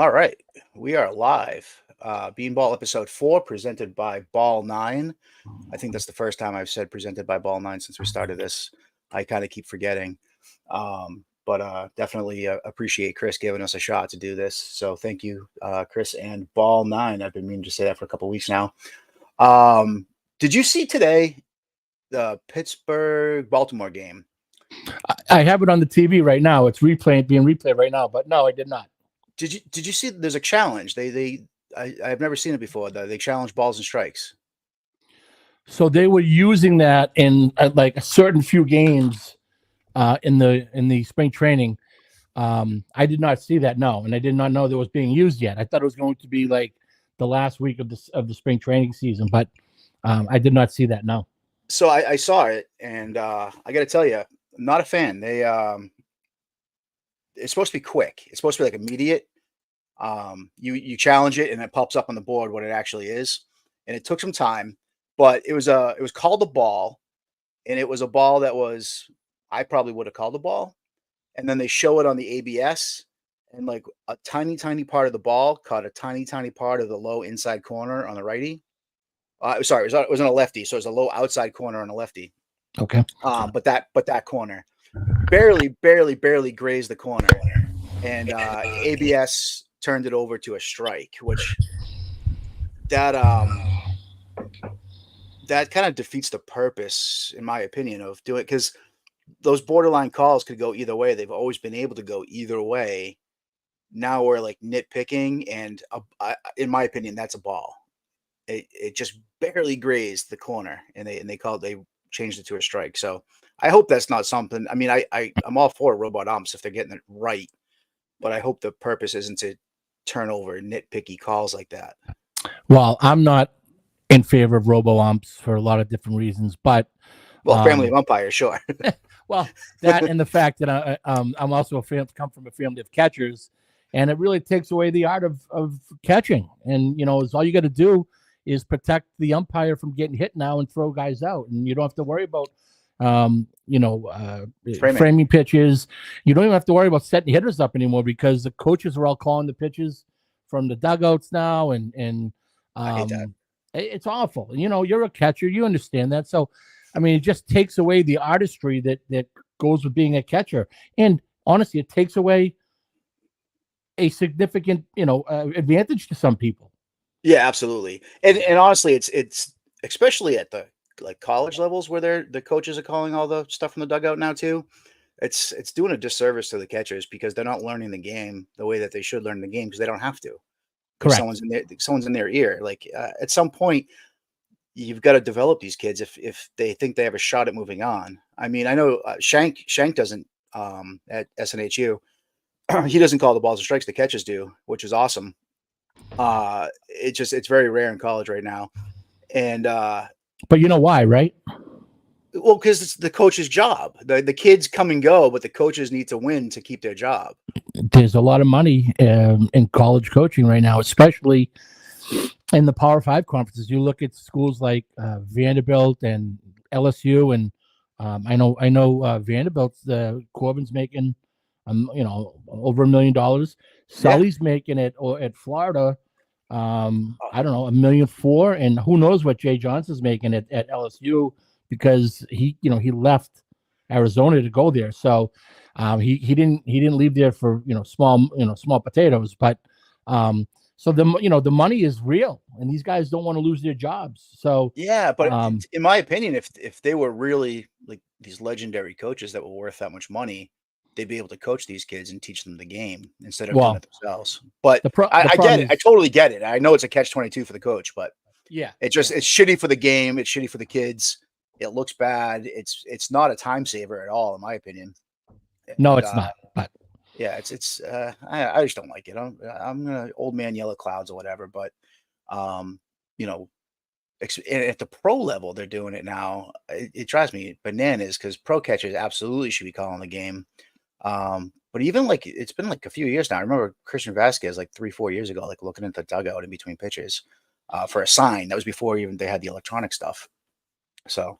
All right, we are live. Beanball episode 4, presented by Ball 9. I think that's the first time I've said presented by Ball 9 since we started this. I kind of keep forgetting. But definitely appreciate Chris giving us a shot to do this. So thank you, Chris and Ball 9. I've been meaning to say that for a couple weeks now. Did you see today the Pittsburgh-Baltimore game? I have it on the TV right now. It's being replayed right now. But no, I did not. Did you see? There's a challenge. I've never seen it before. They challenge balls and strikes. So they were using that in like a certain few games in the spring training. I did not see that, no, and I did not know that was being used yet. I thought it was going to be like the last week of the spring training season, but I did not see that, no. So I saw it, and I got to tell you, I'm not a fan. It's supposed to be quick. It's supposed to be like immediate. You challenge it, and it pops up on the board what it actually is, and it took some time. But it was called a ball, and it was a ball that I probably would have called a ball. And then they show it on the ABS, and like a tiny part of the ball caught a tiny part of the low inside corner on the righty. Sorry, it was on a lefty, so it was a low outside corner on a lefty. Okay. But that corner barely grazed the corner, and ABS turned it over to a strike, which that kind of defeats the purpose, in my opinion, of doing it, because those borderline calls could go either way. They've always been able to go either way. Now we're like nitpicking, and in my opinion, that's a ball. It just barely grazed the corner, and they changed it to a strike. So I hope that's not something. I mean, I'm all for robot umps if they're getting it right, but I hope the purpose isn't to turn over nitpicky calls like that. Well, I'm not in favor of robo umps for a lot of different reasons, but family of umpires, sure. Well, that and the fact that I'm also come from a family of catchers, and it really takes away the art of catching. And it's all you got to do is protect the umpire from getting hit now and throw guys out, and you don't have to worry about framing pitches. You don't even have to worry about setting hitters up anymore because the coaches are all calling the pitches from the dugouts now, and I hate that. It's awful. You're a catcher, you understand that. So, I mean, it just takes away the artistry that goes with being a catcher, and honestly, it takes away a significant advantage to some people. Yeah, absolutely. And honestly, it's especially at the like college levels where the coaches are calling all the stuff from the dugout now too. It's doing a disservice to the catchers because they're not learning the game the way that they should learn the game because they don't have to. Correct. Someone's in their ear. Like at some point, you've got to develop these kids if they think they have a shot at moving on. I mean, I know Shank doesn't at SNHU. He doesn't call the balls and strikes. The catches do, which is awesome. It's very rare in college right now, and but you know why, right? Well, because it's the coach's job. The kids come and go, but the coaches need to win to keep their job. There's a lot of money in college coaching right now, especially in the Power 5 conferences. You look at schools like Vanderbilt and LSU, and I know Vanderbilt's Corbin's making over $1 million. Sully's making it at Florida. I don't know, $1.4 million, and who knows what Jay Johnson's making at LSU because he left Arizona to go there. So he didn't leave there for small potatoes, but so the money is real, and these guys don't want to lose their jobs. So yeah, but in my opinion, if they were really like these legendary coaches that were worth that much money, they'd be able to coach these kids and teach them the game instead of doing it themselves. But I get it. I totally get it. I know it's a catch-22 for the coach, but yeah, it's shitty for the game. It's shitty for the kids. It looks bad. It's not a time saver at all, in my opinion. No, it's not. But yeah, I just don't like it. I'm gonna old man yell at clouds or whatever. But and at the pro level, they're doing it now. It drives me bananas because pro catchers absolutely should be calling the game. But even like it's been like a few years now. I remember Christian Vasquez like 3-4 years ago, like looking at the dugout in between pitches for a sign. That was before even they had the electronic stuff. So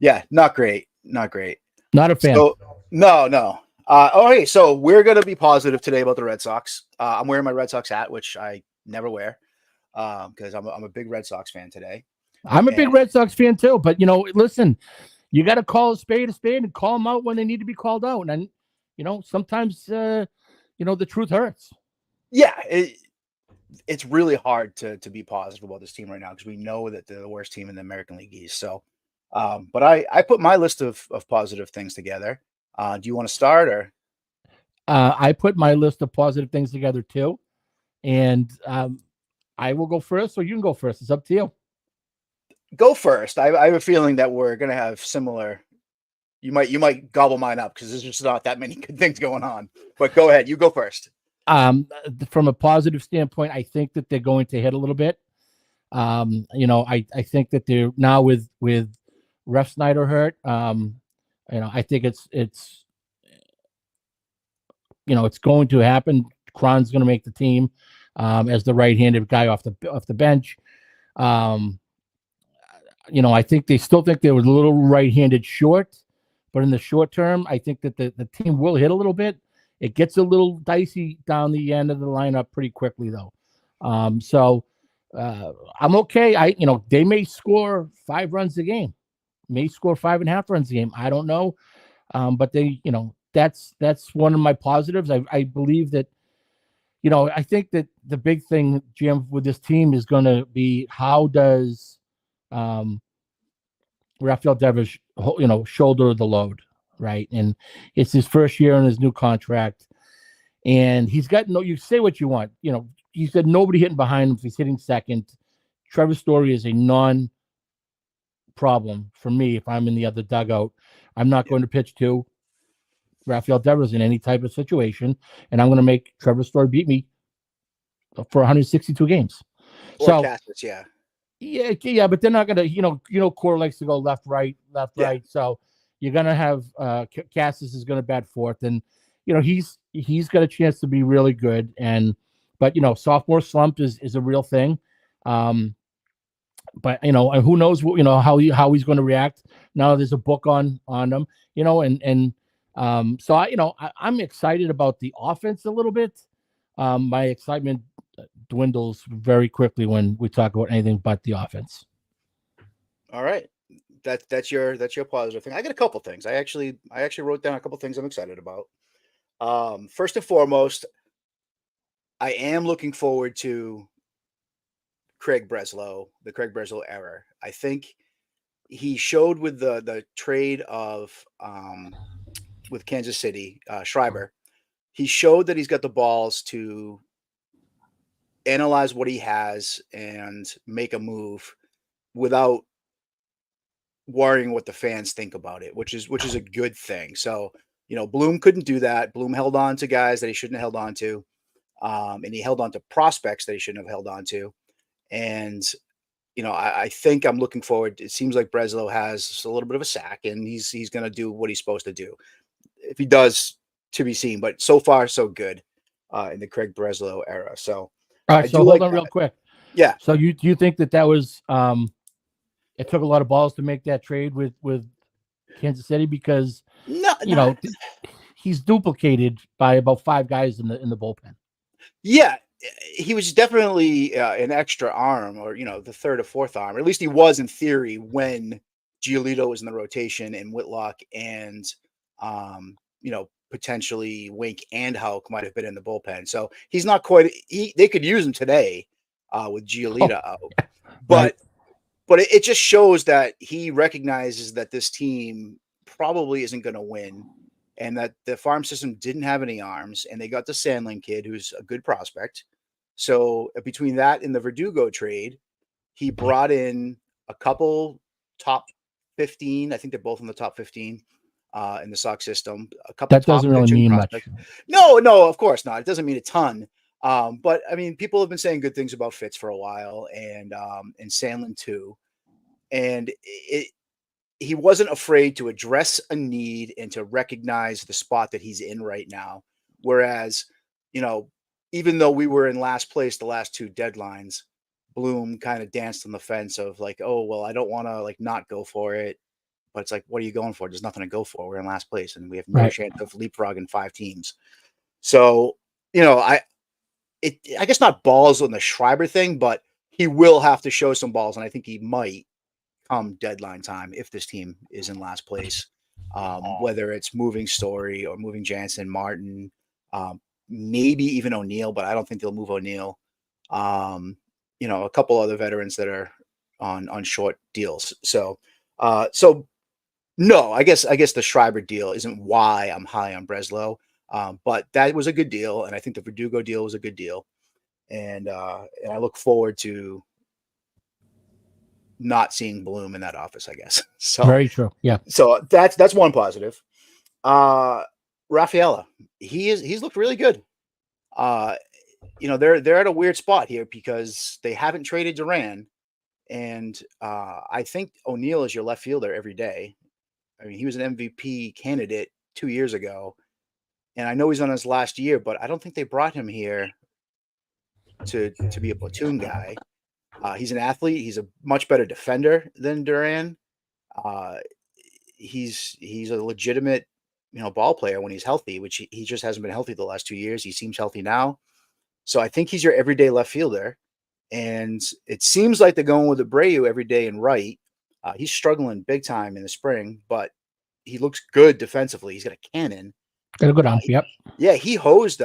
yeah, not great. Not a fan. So, no. Okay, so we're gonna be positive today about the Red Sox. I'm wearing my Red Sox hat, which I never wear because I'm a big Red Sox fan today. I'm a And big Red Sox fan too, but listen, you got to call a spade and call them out when they need to be called out. And sometimes the truth hurts. yeah, it's really hard to be positive about this team right now because we know that they're the worst team in the American League East. So, but I put my list of positive things together. Do you want to start or I put my list of positive things together too, and I will go first, or you can go first. It's up to you. go first? I have a feeling that we're gonna have similar. You might gobble mine up because there's just not that many good things going on. But go ahead, you go first. From a positive standpoint, I think that they're going to hit a little bit. I think that they're now with Ref Snyder hurt. I think it's going to happen. Cron's going to make the team as the right-handed guy off the bench. Um, I think they still think they were a little right-handed short, but in the short term, I think that the team will hit a little bit. It gets a little dicey down the end of the lineup pretty quickly, though. So I'm okay. They may score 5 runs a game, may score 5.5 runs a game. I don't know, but that's one of my positives. I believe that. I think that the big thing, Jim, with this team is going to be how does um, Rafael Devers, shoulder the load, right? And it's his first year in his new contract, and he's got no. You say what you want, he's got nobody hitting behind him if he's hitting second. Trevor Story is a non-problem for me if I'm in the other dugout. I'm not going to pitch to Rafael Devers in any type of situation, and I'm going to make Trevor Story beat me for 162 games. Or So Cassis, yeah. yeah, but they're not gonna, Core likes to go left, right, left, Yeah. right. So you're gonna have Cassis is gonna bat fourth, and he's got a chance to be really good. But sophomore slump is a real thing. But who knows what how he's going to react now. There's a book on him, so I'm excited about the offense a little bit. My excitement dwindles very quickly when we talk about anything but the offense. All right. That's your positive thing. I got a couple things. I actually wrote down a couple things I'm excited about. First and foremost, I am looking forward to the Craig Breslow era. I think he showed with the trade of with Kansas City, Schreiber. He showed that he's got the balls to analyze what he has and make a move without worrying what the fans think about it, which is a good thing. So, Bloom couldn't do that. Bloom held on to guys that he shouldn't have held on to. And he held on to prospects that he shouldn't have held on to. And, I think I'm looking forward. It seems like Breslow has a little bit of a sack and he's gonna do what he's supposed to do. If he does, to be seen, but so far so good in the Craig Breslow era. So All I right, do so hold like on that. real quick. Yeah. So do you think that was it took a lot of balls to make that trade with Kansas City because No, you not know he's duplicated by about 5 guys in the bullpen. Yeah, he was definitely an extra arm, or the third or fourth arm. Or at least he was in theory when Giolito was in the rotation, and Whitlock and potentially Wink and Houck might have been in the bullpen. So he's not quite. They could use him today with Giolito out, Right. but it just shows that he recognizes that this team probably isn't going to win, and that the farm system didn't have any arms, and they got the Sandlin kid, who's a good prospect. So between that and the Verdugo trade, he brought in a couple top 15. I think they're both in the top 15 in the Sox system. A couple That top doesn't really pitching mean much. prospects. No, of course not. It doesn't mean a ton. But I mean, people have been saying good things about Fitz for a while, and Sandlin too. And he wasn't afraid to address a need and to recognize the spot that he's in right now. Whereas, even though we were in last place the last two deadlines, Bloom kind of danced on the fence of like, oh, well, I don't want to like not go for it. but it's like, what are you going for? There's nothing to go for. We're in last place, and we have no Right. chance of leapfrogging 5 teams. So, I guess not balls on the Schreiber thing, but he will have to show some balls, and I think he might come deadline time if this team is in last place. Whether it's moving Story or moving Jansen, Martin, maybe even O'Neill, but I don't think they'll move O'Neill. A couple other veterans that are on short deals. So no, I guess the Schreiber deal isn't why I'm high on Breslow. But that was a good deal, and I think the Verdugo deal was a good deal. And I look forward to not seeing Bloom in that office, I guess. So Very true. Yeah. so that's one positive. Rafaela, he's looked really good. They're at a weird spot here because they haven't traded Duran, and I think O'Neill is your left fielder every day. I mean, he was an MVP candidate 2 years ago, and I know he's on his last year, but I don't think they brought him here to be a platoon guy. He's an athlete. He's a much better defender than Duran. He's a legitimate, ball player when he's healthy, which he just hasn't been healthy the last 2 years. He seems healthy now. So I think he's your everyday left fielder. And it seems like they're going with Abreu every day and right. He's struggling big time in the spring, but he looks good defensively. He's got a cannon. Got a good arm. Yep. Yeah, he hosed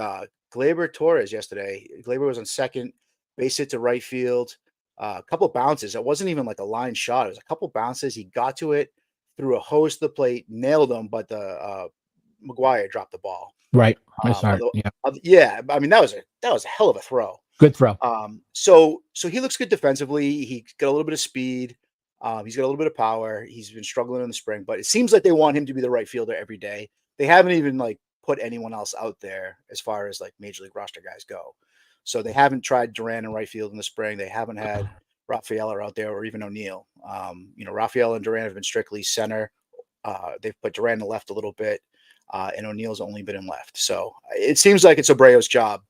Gleyber Torres yesterday. Gleyber was on second, base hit to right field. A couple of bounces. It wasn't even like a line shot. It was a couple of bounces. He got to it, threw a hose to the plate, nailed him, but the McGuire dropped the ball. Right. Yeah. Yeah. I mean, that was a hell of a throw. Good throw. So he looks good defensively. He's got a little bit of speed. He's got a little bit of power. He's been struggling in the spring, but it seems like they want him to be the right fielder every day. They haven't even put anyone else out there as far as major league roster guys go. So they haven't tried Duran in right field in the spring. They haven't had Rafaela out there or even O'Neill. Rafaela and Duran have been strictly center. They've put Duran in the left a little bit, and O'Neill's only been in left. So it seems like it's Abreu's job,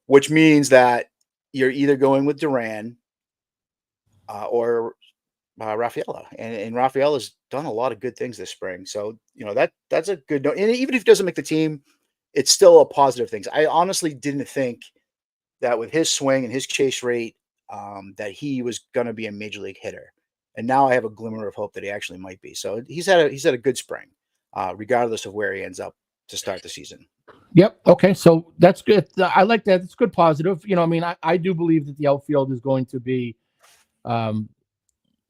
which means that you're either going with Duran or Rafaela. And Rafaela's done a lot of good things this spring. So, that's a good note. And even if he doesn't make the team, it's still a positive thing. I honestly didn't think that with his swing and his chase rate, that he was going to be a major league hitter. And now I have a glimmer of hope that he actually might be. So he's had a good spring, regardless of where he ends up to start the season. Yep. Okay. So that's good. I like that. It's good positive. I do believe that the outfield is going to be,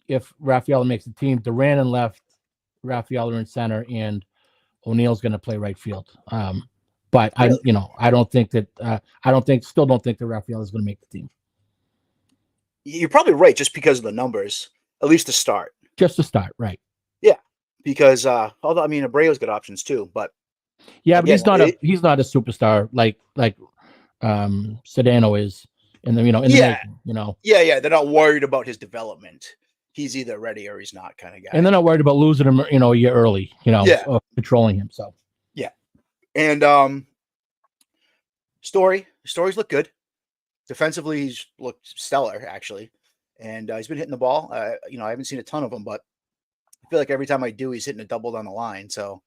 if Rafaela makes the team, Duran in left, Rafaela in center, and O'Neill's going to play right field. But really? I don't think that Rafaela is going to make the team. You're probably right, just because of the numbers, at least to start. Just to start, right? Yeah, because although Abreu's got options too, but yeah, but he's not a superstar like Sedano is in the making. Yeah, they're not worried about his development. He's either ready or he's not, kind of guy. And they're not worried about losing him, a year early, or controlling him. So yeah, and Stories look good. Defensively, he's looked stellar, actually. And he's been hitting the ball. I haven't seen a ton of them, but I feel like every time I do, he's hitting a double down the line. So,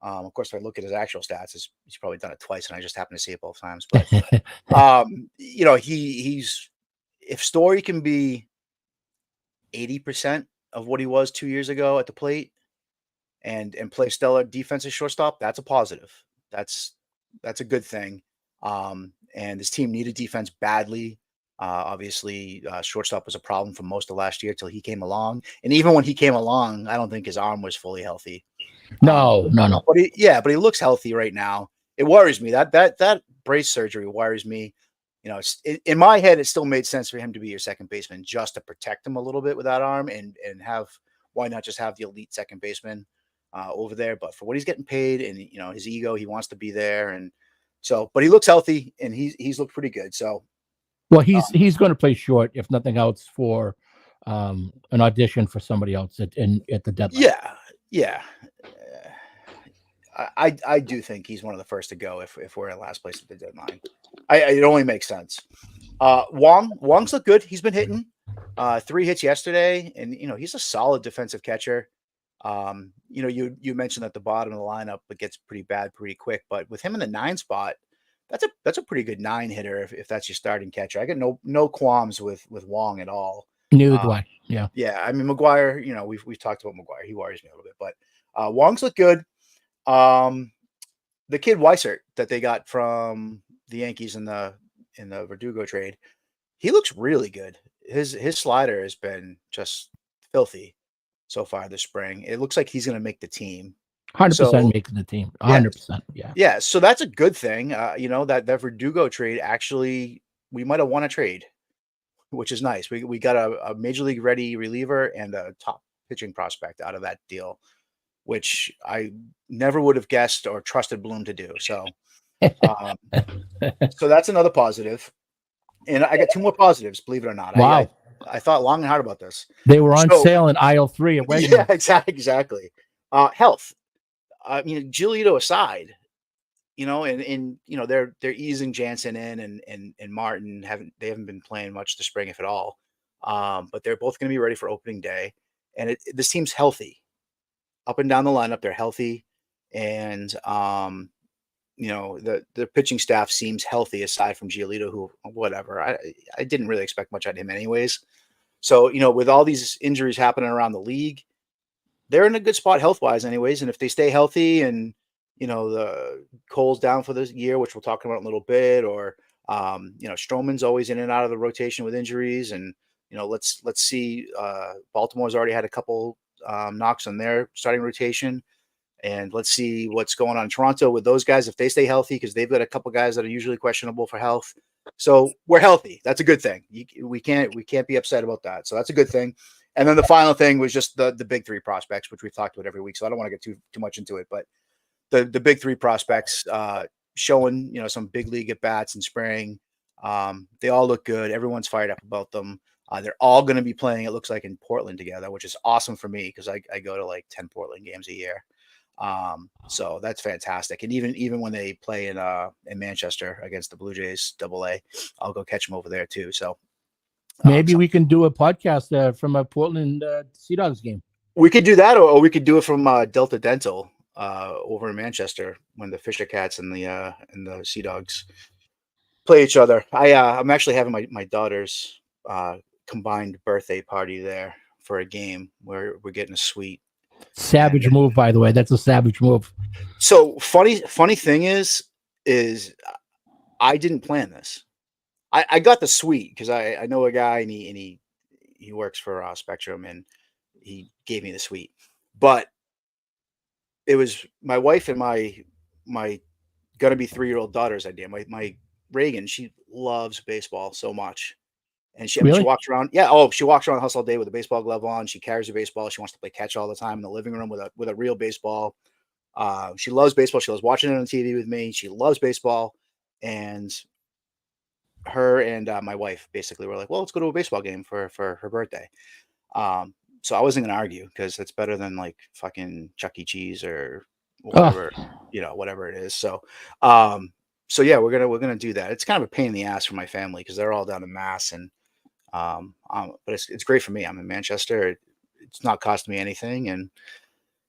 of course, if I look at his actual stats, he's probably done it twice, and I just happen to see it both times. But, he's if Story can be 80% of what he was 2 years ago at the plate and play stellar defensive shortstop, that's a positive. That's a good thing. And this team needed defense badly. Obviously, shortstop was a problem for most of last year till he came along. And even when he came along, I don't think his arm was fully healthy. No. But he looks healthy right now. It worries me. That brace surgery worries me. In my head, it still made sense for him to be your second baseman just to protect him a little bit with that arm and why not just have the elite second baseman over there? But for what he's getting paid and, his ego, he wants to be there. And so, but he looks healthy and he's looked pretty good. So, well, he's going to play short, if nothing else, for an audition for somebody else at the deadline. Yeah. I do think he's one of the first to go if we're in last place at the deadline. It only makes sense. Wong's looked good. He's been hitting 3 hits yesterday, and he's a solid defensive catcher. You mentioned that the bottom of the lineup it gets pretty bad pretty quick, but with him in the 9 spot, that's a pretty good 9 hitter if that's your starting catcher. I got no qualms with Wong at all. Neither Uh, do I. Yeah. yeah, I mean McGuire, we've talked about McGuire. He worries me a little bit, but Wong's look good. Um, the kid Weissert that they got from the Yankees in the Verdugo trade, he looks really good. His slider has been just filthy so far this spring. It looks like he's going to make the team. 100% So making the team. yeah, 100%. Yeah. yeah. So that's a good thing. That Verdugo trade actually we might have won a trade, which is nice. We got a major league ready reliever and a top pitching prospect out of that deal, which I never would have guessed or trusted Bloom to do. Um, so that's another positive. And I got 2 more positives, believe it or not. I Wow. I I thought long and hard about this. They were on So sale in aisle 3 at yeah, Wegmans. exactly. Health. I mean, Giolito aside, they're easing Jansen in and Martin haven't been playing much this spring, if at all. But they're both going to be ready for opening day, and this team's healthy up and down the lineup. They're healthy, and the pitching staff seems healthy aside from Giolito, who whatever. I didn't really expect much out of him, anyways. So with all these injuries happening around the league, they're in a good spot health wise, anyways. And if they stay healthy, and the Cole's down for this year, which we'll talk about in a little bit, or Stroman's always in and out of the rotation with injuries, and let's see. Baltimore's already had a couple knocks on their starting rotation. And let's see what's going on in Toronto with those guys if they stay healthy, because they've got a couple guys that are usually questionable for health. So we're healthy. That's a good thing. We can't be upset about that. So that's a good thing. And then the final thing was just the big 3 prospects, which we've talked about every week. So I don't want to get too much into it, but the big 3 prospects showing some big league at bats in spring. They all look good. Everyone's fired up about them. They're all going to be playing, it looks like, in Portland together, which is awesome for me because I go to like 10 Portland games a year. So that's fantastic. And even when they play in Manchester against the Blue Jays AA, I'll go catch them over there too. So Maybe we can do a podcast from a Portland Sea Dogs game. we could do that, or we could do it from Delta Dental over in Manchester when the Fisher Cats and the Sea Dogs play each other. I'm actually having my daughter's combined birthday party there for a game where we're getting a suite. Savage move, by the way. That's a savage move. So funny thing is I didn't plan this. I got the suite because I know a guy, and he works for Spectrum, and he gave me the suite. But it was my wife and my gonna be 3-year-old daughter's idea. My Reagan, she loves baseball so much. And she Really? walks around. Yeah. Oh, she walks around the house all day with a baseball glove on. She carries a baseball. She wants to play catch all the time in the living room with a real baseball. She loves baseball. She loves watching it on TV with me. She loves baseball. And her and my wife basically were like, well, let's go to a baseball game for her birthday. So I wasn't going to argue because it's better than like fucking Chuck E. Cheese or whatever, whatever it is. So, yeah, we're gonna do that. It's kind of a pain in the ass for my family because they're all down in Mass, and but it's great for me. I'm in Manchester. It's not costing me anything, and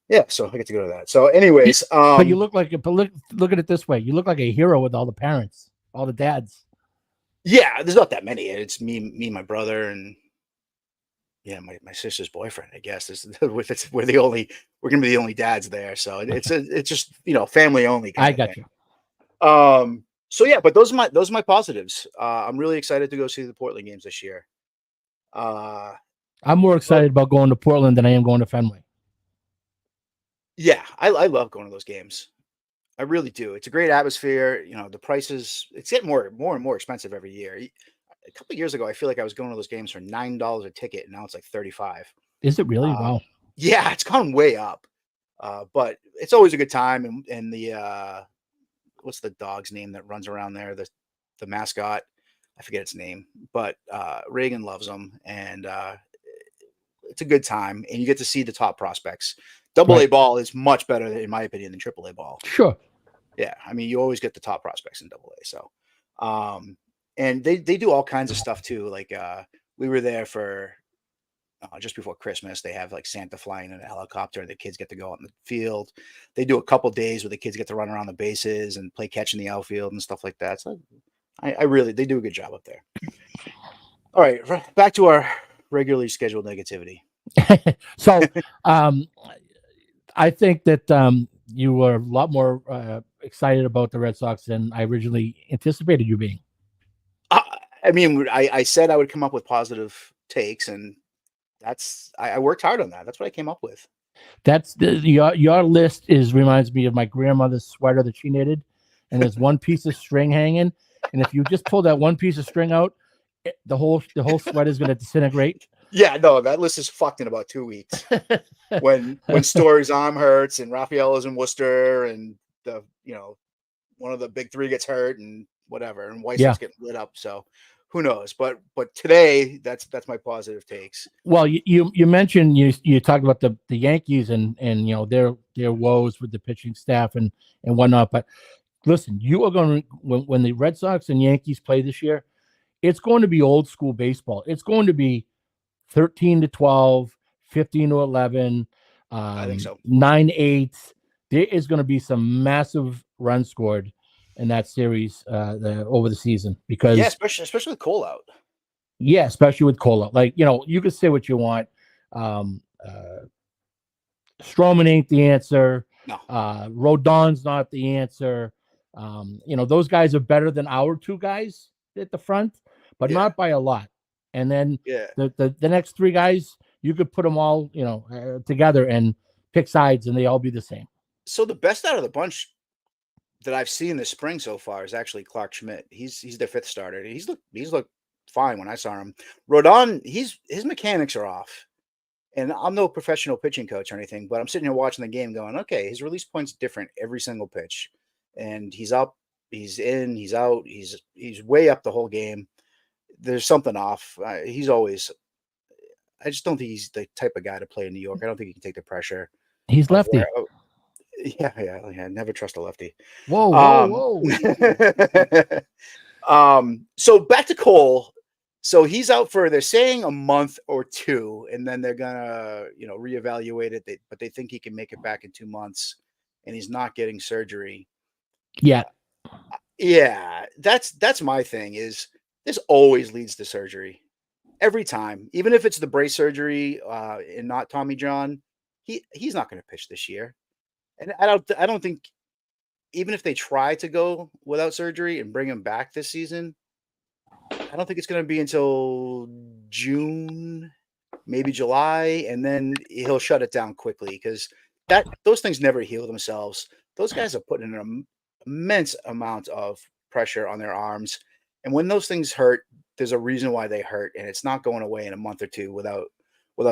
yeah, so I get to go to that. So, anyways, but you look like look at it this way: you look like a hero with all the parents, all the dads. Yeah, there's not that many. It's me, my brother, and yeah, my sister's boyfriend. I guess we're gonna be the only dads there. So it's just family only kind I of got thing. you. So yeah, but those are my positives. I'm really excited to go see the Portland games this year. I'm more excited about going to Portland than I am going to Fenway. Yeah, I love going to those games. I really do. It's a great atmosphere. The prices, it's getting more and more expensive every year. A couple of years ago, I feel like I was going to those games for $9 a ticket, and now it's like 35. Is it really? Wow. Yeah, it's gone way up. But it's always a good time. And the what's the dog's name that runs around there? The mascot, I forget its name, but Reagan loves them, and it's a good time. And you get to see the top prospects. Double A ball is much better, in my opinion, than Triple A ball. Sure. Yeah, I mean, you always get the top prospects in Double A. So, and they do all kinds of stuff too. Like we were there for just before Christmas. They have like Santa flying in a helicopter, and the kids get to go out in the field. They do a couple days where the kids get to run around the bases and play catch in the outfield and stuff like that. So I really they do a good job up there. All right, back to our regularly scheduled negativity. So um, I think that you were a lot more excited about the Red Sox than I originally anticipated you being. I mean, I said I would come up with positive takes, and I worked hard on that. That's what I came up with. That's your list is reminds me of my grandmother's sweater that she knitted, and there's one piece of string hanging, and if you just pull that one piece of string out, the whole sweater is going to disintegrate. Yeah, no, that list is fucked in about 2 weeks. When Story's arm hurts and Raphael is in Worcester and the one of the big three gets hurt and whatever, and Yeah. Weiss's getting lit up. So who knows? But today, that's my positive takes. Well, you mentioned you talked about the Yankees and their woes with the pitching staff and whatnot. But listen, you are going to when the Red Sox and Yankees play this year, it's going to be old school baseball. It's going to be 13-12, 15-11, I think so. 9-8. There is going to be some massive runs scored in that series over the season because especially with Cole out. Yeah, especially with Cola. Like, you can say what you want. Um, Stroman ain't the answer. No. Rodon's not the answer. Those guys are better than our two guys at the front, but not by a lot. And then the next three guys, you could put them all, together and pick sides, and they all be the same. So the best out of the bunch that I've seen this spring so far is actually Clark Schmidt. He's their fifth starter. He's looked fine when I saw him. Rodon, his mechanics are off. And I'm no professional pitching coach or anything, but I'm sitting here watching the game going, okay, his release point's different every single pitch. And he's up, he's in, he's out, he's way up the whole game. There's something off. I just don't think he's the type of guy to play in New York. I don't think he can take the pressure. He's lefty. Yeah. Never trust a lefty. Whoa. So back to Cole. So he's out for, they're saying, a month or two, and then they're gonna, reevaluate it. But they think he can make it back in 2 months, and he's not getting surgery. Yeah. Yeah, that's my thing. Is this always leads to surgery every time, even if it's the brace surgery and not Tommy John. He's not going to pitch this year, and I don't think, even if they try to go without surgery and bring him back this season, I don't think it's going to be until June, maybe July, and then he'll shut it down quickly because those things never heal themselves. Those guys are putting an immense amount of pressure on their arms, and when those things hurt, there's a reason why they hurt, and it's not going away in a month or two without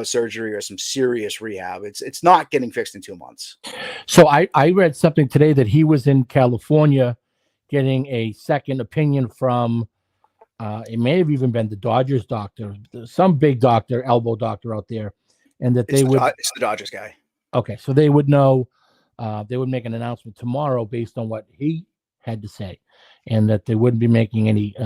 surgery or some serious rehab. It's not getting fixed in 2 months. So I read something today that he was in California getting a second opinion from it may have even been the Dodgers doctor, some big doctor, elbow doctor out there, and that it's the Dodgers guy. Okay, so they would know, they would make an announcement tomorrow based on what he had to say, and that they wouldn't be making any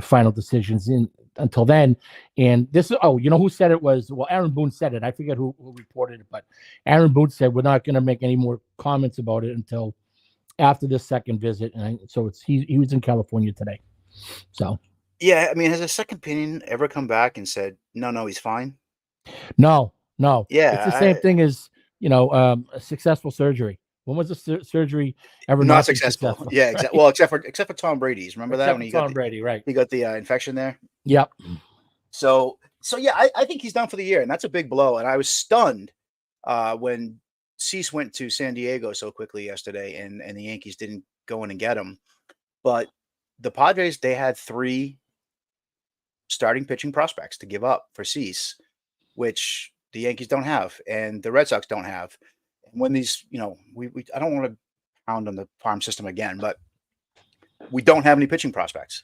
final decisions until then. And this is, who said it was, Aaron Boone said it. I forget who reported it, but Aaron Boone said, we're not going to make any more comments about it until after this second visit. And so he was in California today. So, yeah, I mean, has a second opinion ever come back and said, no, he's fine? No. Yeah. It's the same thing as, a successful surgery. When was the surgery ever not successful? Yeah, exactly. Right? Well, except for Tom Brady's. Remember that when he got Brady, right? He got the infection there. Yep. So yeah, I think he's done for the year, and that's a big blow. And I was stunned when Cease went to San Diego so quickly yesterday, and the Yankees didn't go in and get him. But the Padres, they had 3 starting pitching prospects to give up for Cease, which the Yankees don't have, and the Red Sox don't have. And when these, I don't want to pound on the farm system again, but we don't have any pitching prospects,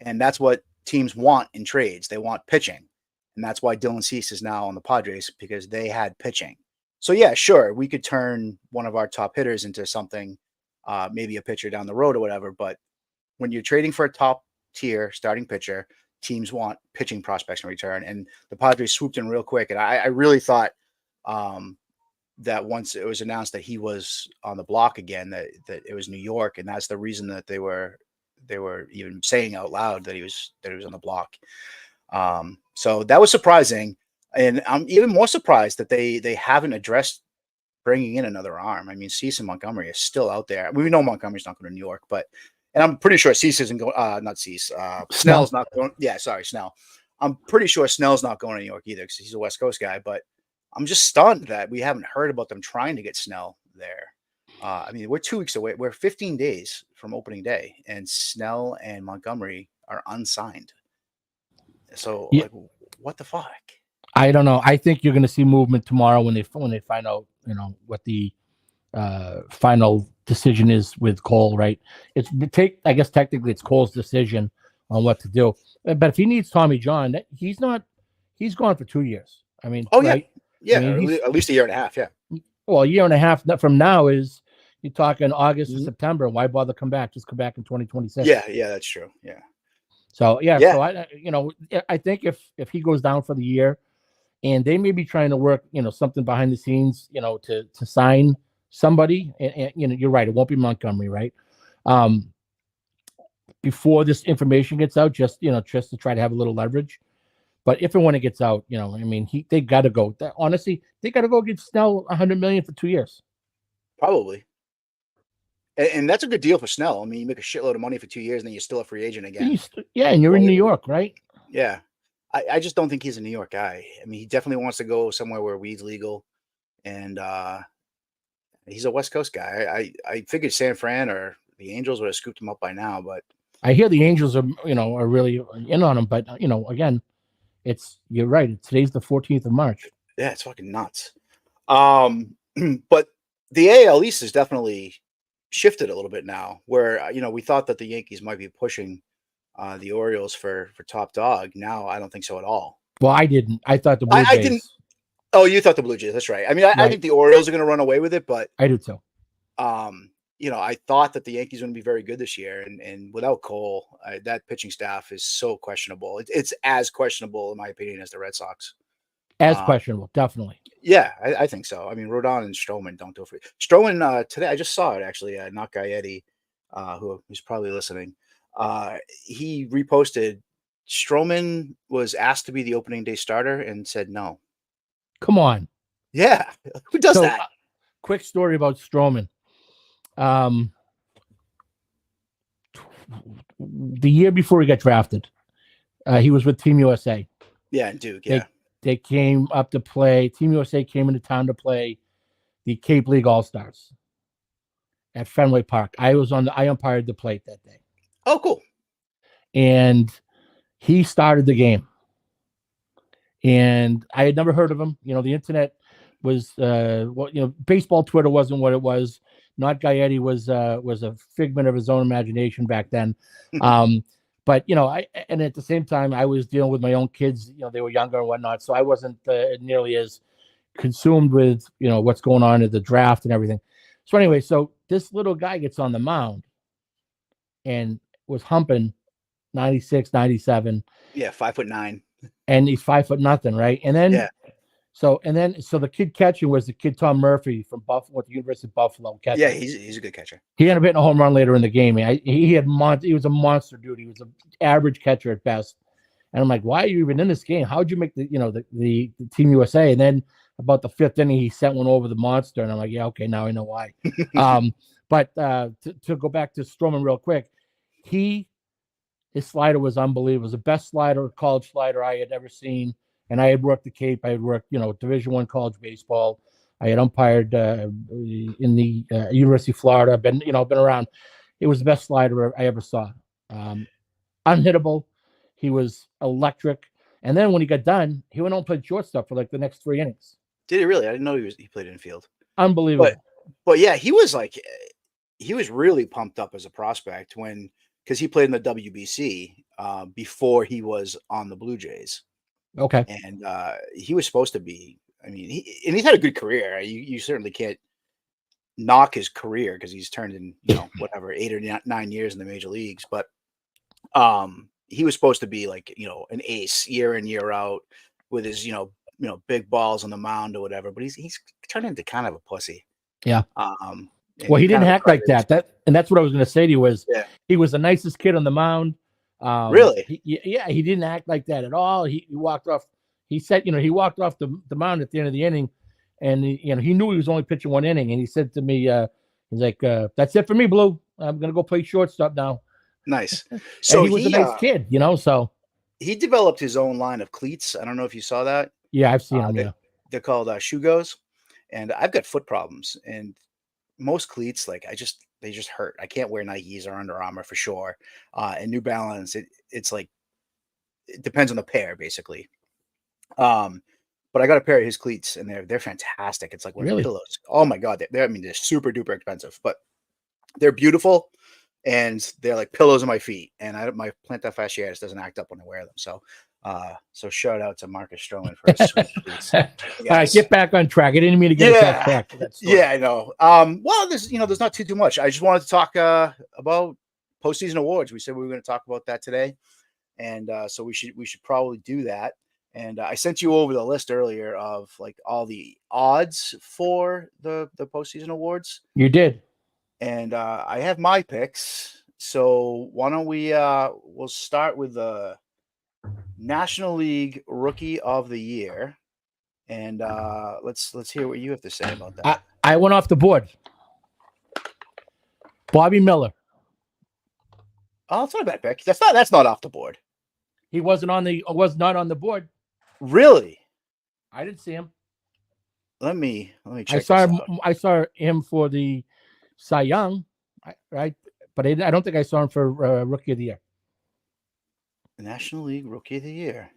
and that's what teams want in trades. They want pitching, and that's why Dylan Cease is now on the Padres, because they had pitching. So yeah, sure, we could turn one of our top hitters into something, maybe a pitcher down the road or whatever, but when you're trading for a top tier starting pitcher, teams want pitching prospects in return, and the Padres swooped in real quick. And I really thought that once it was announced that he was on the block again, that it was New York, and that's the reason that they were even saying out loud that he was on the block. So that was surprising, and I'm even more surprised that they haven't addressed bringing in another arm. I mean, Cease and Montgomery is still out there. We know Montgomery's not going to New York, and I'm pretty sure Cease isn't going. Not Cease. Snell's not going. Yeah, sorry, Snell. I'm pretty sure Snell's not going to New York either because he's a West Coast guy. But I'm just stunned that we haven't heard about them trying to get Snell there. I mean, we're 2 weeks away. We're 15 days from opening day, and Snell and Montgomery are unsigned. So, Yeah. like, what the fuck? I don't know. I think you're going to see movement tomorrow when they find out, what the final decision is with Cole. Right? I guess technically it's Cole's decision on what to do. But if he needs Tommy John, he's not. He's gone for 2 years. I mean, right? Yeah, I mean, at least a year and a half. Yeah. Well, a year and a half from now is you're talking August or September. Why bother come back? Just come back in 2026. Yeah, that's true. Yeah. So so I think if he goes down for the year, and they may be trying to work, something behind the scenes, to sign somebody, and you're right, it won't be Montgomery, right? Before this information gets out, just to try to have a little leverage. But if and when it gets out, I mean, they got to go. Honestly, they got to go get Snell $100 million for 2 years. Probably. And that's a good deal for Snell. I mean, you make a shitload of money for 2 years, and then you're still a free agent again. And you're in New York, right? Yeah. I just don't think he's a New York guy. I mean, he definitely wants to go somewhere where weed's legal, and he's a West Coast guy. I figured San Fran or the Angels would have scooped him up by now, but I hear the Angels are really in on him. But again, you're right. Today's the 14th of March. Yeah, it's fucking nuts. But the AL East has definitely shifted a little bit now, where we thought that the Yankees might be pushing the Orioles for top dog. Now I don't think so at all. Well, I didn't. I thought the Blue Jays. I didn't. Oh, you thought the Blue Jays? That's right. I mean, I think the Orioles are going to run away with it, but I do too. I thought that the Yankees were going to be very good this year, and without Cole, that pitching staff is so questionable. It's as questionable, in my opinion, as the Red Sox. As questionable, definitely. Yeah, I think so. I mean, Rodon and Stroman don't do it for you. Stroman, today, I just saw it, actually, not Gaetti, who's probably listening. He reposted, Stroman was asked to be the opening day starter and said no. Come on. Yeah. Who does that? Quick story about Stroman. The year before he got drafted, he was with Team USA. Yeah, Duke, yeah. They came up to play. Team USA came into town to play the Cape League All-Stars at Fenway Park. I umpired the plate that day. Oh, cool. And he started the game. And I had never heard of him. The internet was, baseball Twitter wasn't what it was. Not Gaetti was a figment of his own imagination back then. But, and at the same time, I was dealing with my own kids. They were younger and whatnot. So I wasn't nearly as consumed with, what's going on at the draft and everything. So anyway, so this little guy gets on the mound and was humping 96, 97. Yeah, 5'9". And he's 5 foot nothing, right? And then, so the kid catching was the kid Tom Murphy from Buffalo, at the University of Buffalo. Catching. Yeah, he's a good catcher. He ended up hitting a home run later in the game. He was a monster, dude. He was an average catcher at best. And I'm like, why are you even in this game? How'd you make the Team USA? And then about the fifth inning, he sent one over the monster, and I'm like, yeah, okay, now I know why. But to go back to Stroman real quick, his slider was unbelievable. It was the best college slider I had ever seen. And I had worked the Cape. I had worked, Division I college baseball. I had umpired in the University of Florida. Been around. It was the best slider I ever saw. Unhittable. He was electric. And then when he got done, he went on and played shortstop for like the next 3 innings. Did he really? I didn't know he played infield. Unbelievable. But yeah, he was really pumped up as a prospect because he played in the WBC before he was on the Blue Jays. Okay. And he was supposed to be. I mean, he's had a good career. You certainly can't knock his career because he's turned in whatever 8 or 9 years in the major leagues. But he was supposed to be like, an ace year in, year out with his, big balls on the mound or whatever, but he's turned into kind of a pussy. Yeah. And Well, he kind didn't of a act like preterist. and that's what I was going to say to you was Yeah. he was the nicest kid on the mound. Really? He didn't act like that at all. He walked off. He said, he walked off the mound at the end of the inning, and he knew he was only pitching one inning, and he said to me, he's like, "That's it for me, Blue. I'm gonna go play shortstop now." Nice. And So he was a nice kid, So he developed his own line of cleats. I don't know if you saw that. yeah, I've seen him. They, Yeah, they're called Shugos, and I've got foot problems, and most cleats, like they just hurt. I can't wear Nikes or Under Armour for sure. And New Balance, it's like it depends on the pair basically. But I got a pair of his cleats, and they're fantastic. It's like wearing really. pillows. Oh my god, they're super duper expensive, but they're beautiful, and they're like pillows on my feet. And my plantar fasciitis doesn't act up when I wear them. So shout out to Marcus Stroman for his sweet cleats. All right, get back on track. I didn't mean to get us off track. Yeah, I know. Well, there's not too much. I just wanted to talk about postseason awards. We said we were going to talk about that today, and so we should probably do that. And I sent you over the list earlier of like all the odds for the postseason awards. You did. And I have my picks. So why don't we'll start with the National League Rookie of the Year, and let's hear what you have to say about that. I went off the board. Bobby Miller. Oh, that's not a bad pick. That's not off the board. He was not on the board. Really? I didn't see him. Let me check. I saw him for the Cy Young, right? But I don't think I saw him for Rookie of the Year. The National League Rookie of the Year.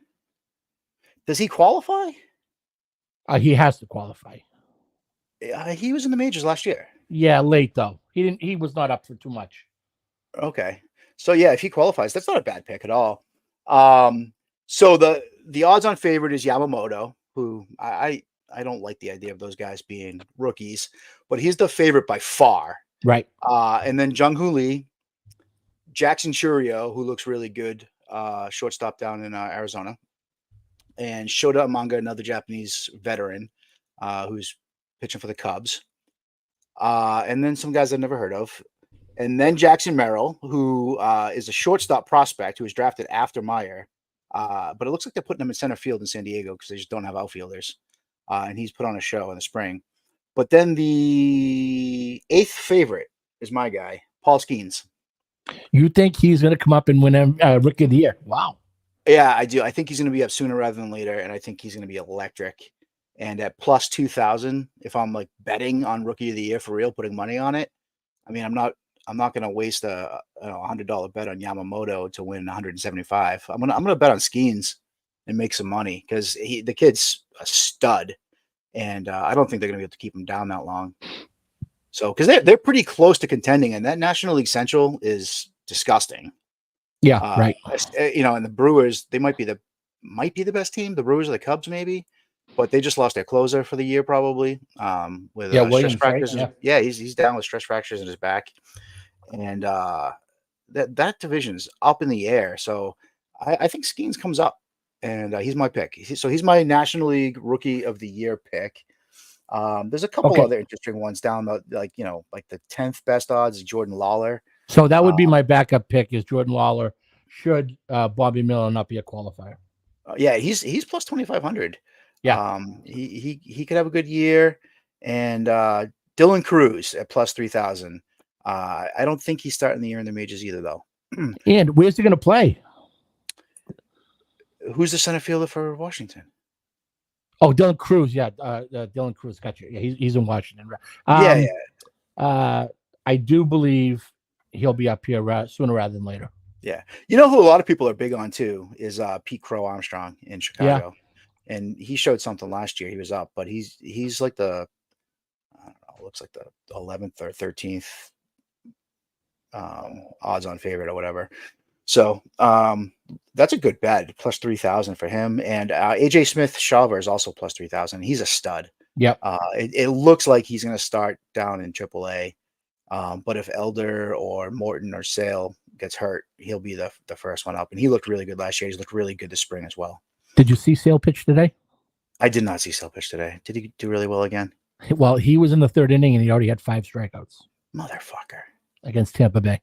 Does he qualify? He has to qualify. He was in the majors last year. Yeah, late though. He was not up for too much. Okay. So yeah, if he qualifies, that's not a bad pick at all. So the odds-on favorite is Yamamoto, who I don't like the idea of those guys being rookies, but he's the favorite by far. Right. And then Jung-Hoo Lee, Jackson Chourio, who looks really good, shortstop down in Arizona, and Shota Umanga, another Japanese veteran, who's pitching for the Cubs. And then some guys I've never heard of. And then Jackson Merrill, who is a shortstop prospect who was drafted after Meyer. But it looks like they're putting him in center field in San Diego because they just don't have outfielders. And he's put on a show in the spring. But then the 8th favorite is my guy, Paul Skeens. You think he's going to come up and win a Rookie of the Year? Wow. Yeah, I do. I think he's going to be up sooner rather than later, and I think he's going to be electric. And at plus 2,000, if I'm like betting on Rookie of the Year for real, putting money on it, I mean, I'm not going to waste a $100 bet on Yamamoto to win 175. I'm gonna bet on Skeens and make some money because the kid's a stud, and I don't think they're gonna be able to keep him down that long. So because they're pretty close to contending, and that National League Central is disgusting. Yeah, right. And the Brewers, they might be the best team. The Brewers or the Cubs, maybe. But they just lost their closer for the year, probably. With Williams, stress fractures. Right? Yeah, he's down with stress fractures in his back, and that division is up in the air. So I think Skeens comes up, and he's my pick. He's my National League Rookie of the Year pick. There's a couple other interesting ones down the like the 10th best odds is Jordan Lawler. So that would be my backup pick is Jordan Lawler. Should Bobby Miller not be a qualifier? Yeah, he's plus 2,500. Yeah. He could have a good year. And Dylan Cruz at plus 3,000. I don't think he's starting the year in the majors either, though. And where's he going to play? Who's the center fielder for Washington? Oh, Dylan Cruz. Yeah, Dylan Cruz. Gotcha. Yeah, he's in Washington. I do believe he'll be up here sooner rather than later. Yeah. You know who a lot of people are big on, too, is Pete Crow Armstrong in Chicago. Yeah. And he showed something last year. He was up, but he's like I don't know, looks like the 11th or 13th odds on favorite or whatever. So that's a good bet, plus 3,000 for him. And AJ Smith-Shawver is also plus 3,000. He's a stud. Yep. It looks like he's going to start down in AAA. But if Elder or Morton or Sale gets hurt, he'll be the first one up. And he looked really good last year. He's looked really good this spring as well. Did you see Sale pitch today? I did not see Sale pitch today. Did he do really well again? Well, he was in the third inning and he already had 5 strikeouts Motherfucker. against Tampa Bay.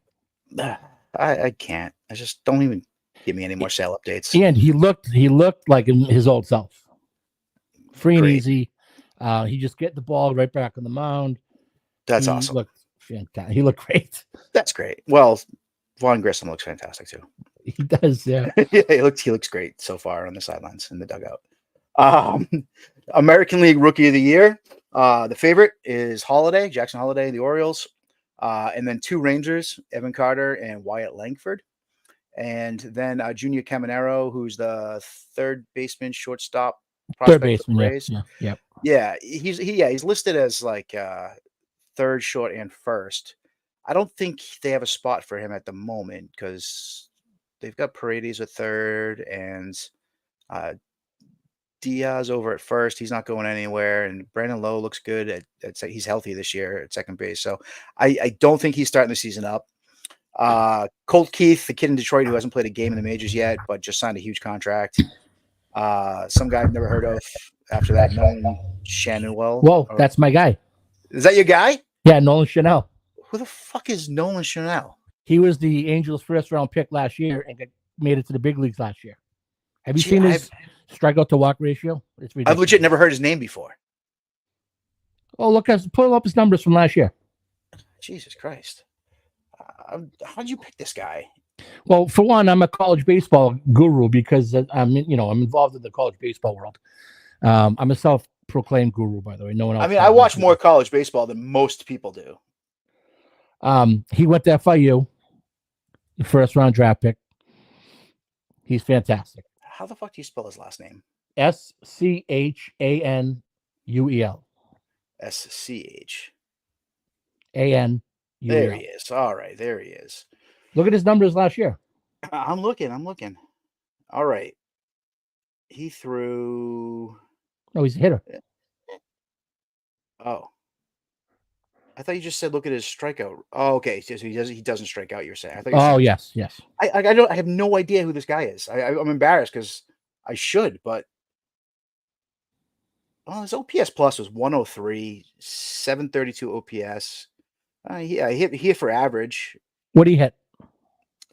I can't. I just don't even give me any more Sale updates. And he looked like his old self. Free and Great. easy. He just get the ball right back on the mound. That's he awesome. Looked fantastic. He looked great. That's great. Well, Vaughn Grissom looks fantastic too. He does, yeah. Yeah, he looks great so far on the sidelines in the dugout. American League Rookie of the Year. The favorite is Holiday, Jackson Holiday, the Orioles. And then 2 Rangers, Evan Carter and Wyatt Langford. And then Junior Caminero, who's the third baseman, shortstop, Third prospect for the baseman, Rays. yeah. Yeah, he's listed as like third, short, and first. I don't think they have a spot for him at the moment because they've got Paredes at third and Diaz over at first. He's not going anywhere. And Brandon Lowe looks good. He's healthy this year at second base. So I don't think he's starting the season up. Colt Keith, the kid in Detroit who hasn't played a game in the majors yet, but just signed a huge contract. Some guy I've never heard of after that, Nolan Chanel. Whoa, that's my guy. Is that your guy? Yeah, Nolan Chanel. Who the fuck is Nolan Chanel? He was the Angels' first round pick last year and made it to the big leagues last year. Have you seen his strikeout to walk ratio? It's ridiculous. I've legit never heard his name before. Oh, pull up his numbers from last year. Jesus Christ. How'd you pick this guy? Well, for one, I'm a college baseball guru because I'm involved in the college baseball world. I'm a self-proclaimed guru, by the way. No one else. I mean, I watch more college baseball than most people do. He went to FIU, the first round draft pick. He's fantastic. How the fuck do you spell his last name? Schanuel. Schanuel. There he is. All right, there he is. Look at his numbers last year. I'm looking. All right. He threw. No, he's a hitter. Oh. I thought you just said look at his strikeout. Oh, okay. So he doesn't strike out, you're saying. Yes. I have no idea who this guy is. I'm embarrassed because I should, but his OPS plus was 103, 732 OPS. He hit for average. What did he hit?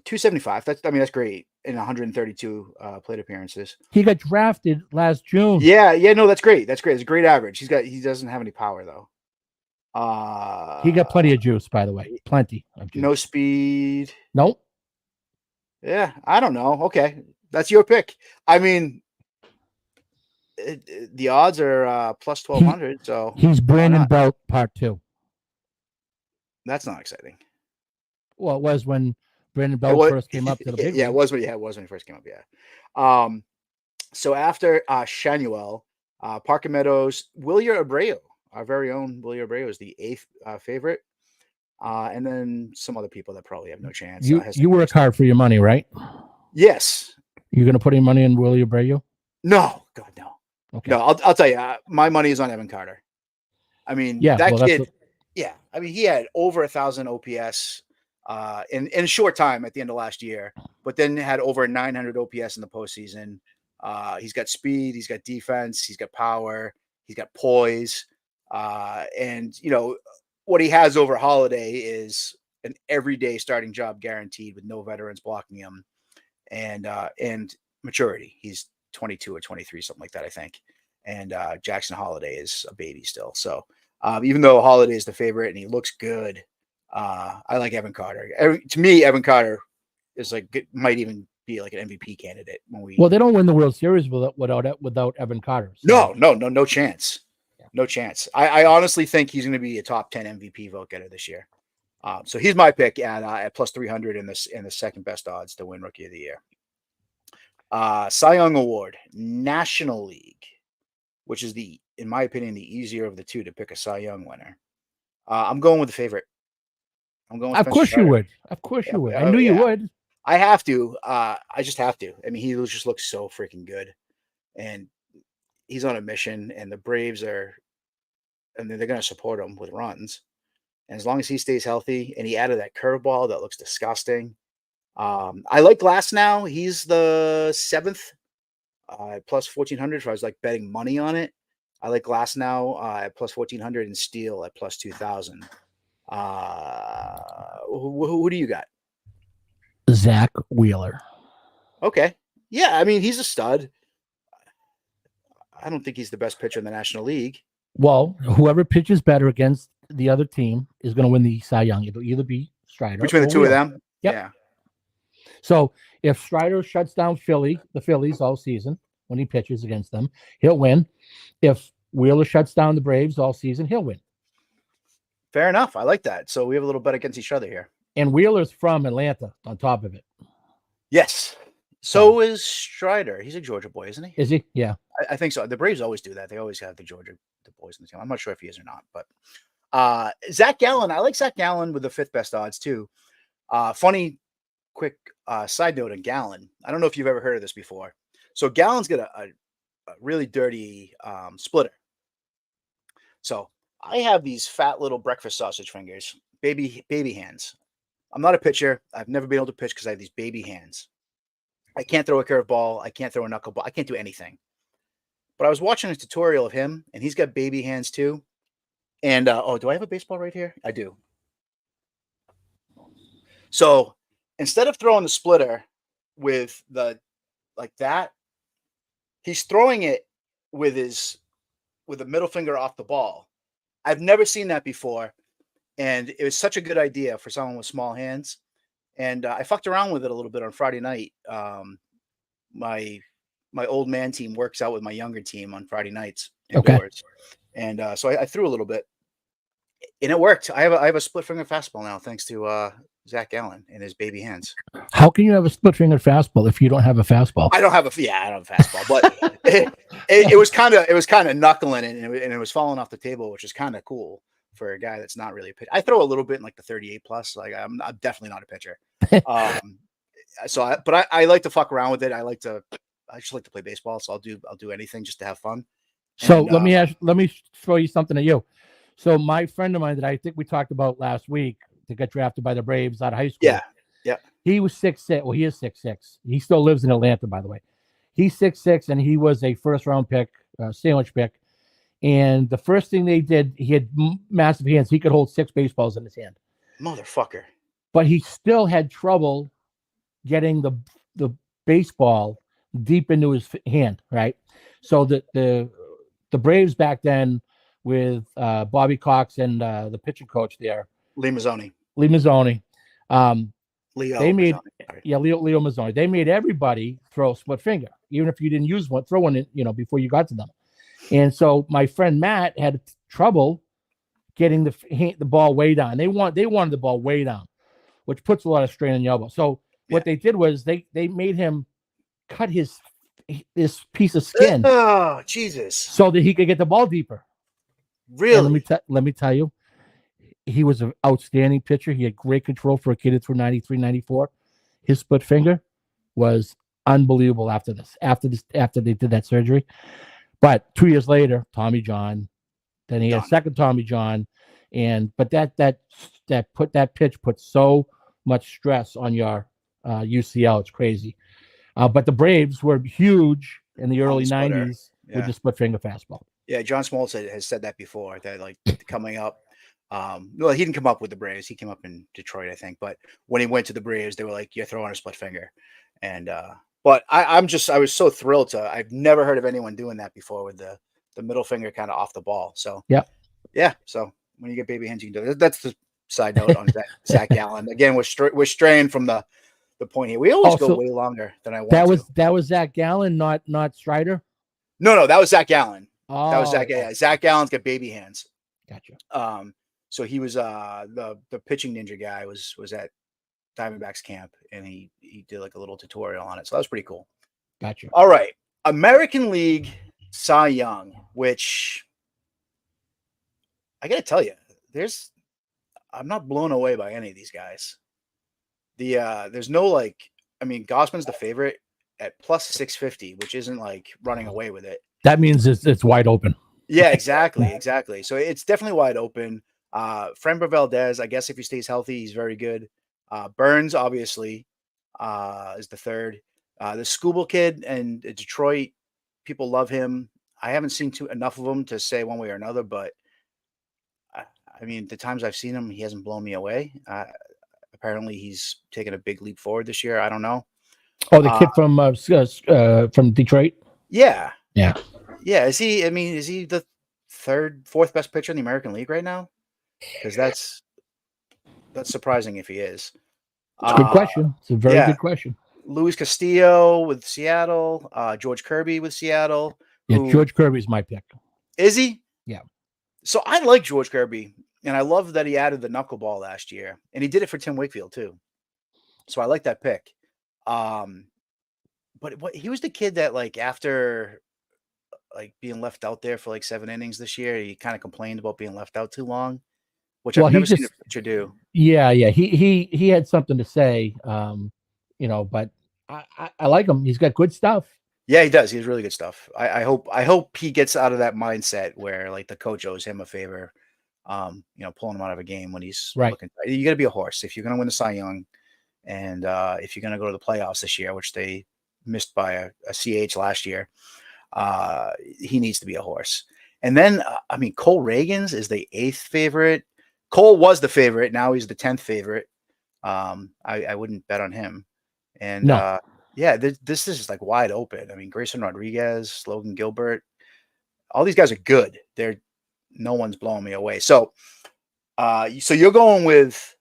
275. That's great in 132 plate appearances. He got drafted last June. Yeah, no, that's great. It's a great average. He doesn't have any power though. He got plenty of juice, by the way. Plenty of juice. No speed. Nope. Yeah, I don't know. Okay, that's your pick. I mean, the odds are plus 1200. So he's Brandon Belt Part 2. That's not exciting. Well, it was when Brandon Belt first came up to the big. Yeah, it was when he first came up. Yeah. So after Shanuel, Parker Meadows, Wilyer Abreu, our very own Wilyer Abreu is the 8th favorite. And then some other people that probably have no chance. You work hard for your money, right? Yes. You're going to put any money in Wilyer Abreu? No, God, no. Okay. No, I'll tell you, my money is on Evan Carter. I mean, that kid. Yeah, I mean, he had over 1,000 OPS in a short time at the end of last year, but then had over 900 OPS in the postseason. He's got speed, he's got defense, he's got power, he's got poise, and what he has over Holiday is an everyday starting job guaranteed with no veterans blocking him, and maturity. He's 22 or 23, something like that, I think. And Jackson Holiday is a baby still, so. Even though Holiday is the favorite and he looks good, I like Evan Carter. To me, Evan Carter is might even be like an MVP candidate Well, they don't win the World Series without Evan Carter. So. No chance. Yeah. No chance. I honestly think he's going to be a top 10 MVP vote getter this year. So he's my pick at plus 300 in the second best odds to win Rookie of the Year. Cy Young Award, National League, which is in my opinion, the easier of the two to pick a Cy Young winner. I'm going with the favorite. I'm going with Of course you would. Of course you would. I knew you would. I have to. I just have to. I mean, he just looks so freaking good. And he's on a mission, and the Braves they're going to support him with runs. And as long as he stays healthy, and he added that curveball that looks disgusting, I like Glass now. He's the 7th plus 1,400. So I was like betting money on it. I like Glass now at plus 1,400 and Steele at plus 2,000. Who do you got? Zach Wheeler. Okay. Yeah, I mean, he's a stud. I don't think he's the best pitcher in the National League. Well, whoever pitches better against the other team is going to win the Cy Young. It'll either be Strider Between or the two Wheeler. of them? Yep. Yeah. So if Strider shuts down the Phillies all season when he pitches against them, he'll win. If Wheeler shuts down the Braves all season, he'll win. Fair enough. I like that. So we have a little bet against each other here. And Wheeler's from Atlanta on top of it. Yes. So is Strider. He's a Georgia boy, isn't he? Is he? Yeah. I think so. The Braves always do that. They always have the boys in the team. I'm not sure if he is or not, but Zach Gallen. I like Zach Gallen with the 5th best odds too. Funny, quick side note on Gallen. I don't know if you've ever heard of this before. So Gallen's got a really dirty splitter. So I have these fat little breakfast sausage fingers, baby hands. I'm not a pitcher. I've never been able to pitch because I have these baby hands. I can't throw a curveball. I can't throw a knuckleball. I can't do anything. But I was watching a tutorial of him, and he's got baby hands too. And do I have a baseball right here? I do. So instead of throwing the splitter with the like that, he's throwing it with the middle finger off the ball. I've never seen that before, and it was such a good idea for someone with small hands. And I fucked around with it a little bit on Friday night. My old man team works out with my younger team on Friday nights indoors. Okay. And so I threw a little bit, and it worked. I have a split finger fastball now, thanks to Zach Gallen and his baby hands. How can you have a split finger fastball if you don't have a fastball? I don't have a fastball, but it was kind of knuckling it, and it was falling off the table, which is kind of cool for a guy that's not really a pitcher. I throw a little bit in like the 38 plus. Like I'm definitely not a pitcher. But I like to fuck around with it. I just like to play baseball, so I'll do anything just to have fun. So let me throw you something at you. So my friend of mine that I think we talked about last week to get drafted by the Braves out of high school. Yeah. He was 6'6". Well, he is 6'6". He still lives in Atlanta, by the way. He's 6'6", and he was a first-round pick, sandwich pick. And the first thing they did, he had massive hands. He could hold 6 baseballs in his hand. Motherfucker. But he still had trouble getting the baseball deep into his hand, right? So the Braves back then with Bobby Cox and the pitching coach there, Lee Mazzoni. Leo Mazzoni. They made everybody throw a split finger, even if you didn't use one, throw one in, before you got to them. And so my friend Matt had trouble getting the ball way down. They wanted the ball way down, which puts a lot of strain on your elbow. So what they did was they made him cut this piece of skin. Oh, Jesus. So that he could get the ball deeper. Really? And let me tell you, he was an outstanding pitcher. He had great control for a kid that threw 93, 94. His split finger was unbelievable after they did that surgery. But 2 years later, Tommy John. Then he had a second Tommy John, but that pitch put so much stress on your UCL. It's crazy. But the Braves were huge in the early 90s with the split finger fastball. Yeah, John Smoltz has said that before. That like coming up. Well, he didn't come up with the Braves. He came up in Detroit, I think. But when he went to the Braves, they were like, "You're throwing a split finger," and but I was so thrilled I've never heard of anyone doing that before with the middle finger kind of off the ball. So yeah. So when you get baby hands, you can do it. That's the side note on Zach Gallen. Again, we're straying from the point here. We always go way longer than I want. That was Zach Gallen, not Strider. No, that was Zach Gallen. Oh, that was Zach. Yeah, Zach Gallen's got baby hands. Gotcha. So he was the pitching ninja guy was at Diamondbacks camp, and he did like a little tutorial on it. So that was pretty cool. Gotcha. All right. American League Cy Young, which I got to tell you, I'm not blown away by any of these guys. There's no Gausman's the favorite at plus 650, which isn't like running away with it. That means it's wide open. Yeah, exactly. So it's definitely wide open. Framber Valdez, I guess if he stays healthy, he's very good. Burns, obviously. is the third. The Scooble kid and Detroit, people love him. I haven't seen enough of him to say one way or another, but I, I mean, the times I've seen him, he hasn't blown me away. Apparently, he's taken a big leap forward this year. I don't know. Oh, the Uh, kid from Detroit. yeah, Yeah, yeah. Is he? I mean, is he the fourth best pitcher in the American League right now? Because that's surprising if he is. it's a good Uh, question. It's a very yeah. good question. Luis Castillo with Seattle, George Kirby with Seattle. Yeah, Who George Kirby's my pick. is he? Yeah, So I like George Kirby, and I love that he added the knuckleball last year, and he did it for Tim Wakefield too. So I like that pick. Um, but he was the kid that like after like being left out there for like 7 innings this year, he kind of complained about being left out too long, which well, I've he never seen a just pitcher do. yeah. He had something to say. But I like him. He's got good stuff. Yeah, he does. He has really good stuff. I hope he gets out of that mindset where like the coach owes him a favor. Pulling him out of a game when he's Right. looking. You got to be a horse if you're going to win the Cy Young, and if you're going to go to the playoffs this year, which they missed by a CH last year. He needs to be a horse. And then, Cole Reagans is the 8th favorite. Cole was the favorite. Now he's the 10th favorite. I wouldn't bet on him. And No, yeah, this is like wide open. I mean, Grayson Rodriguez, Logan Gilbert, all these guys are good. No one's blowing me away. So you're going with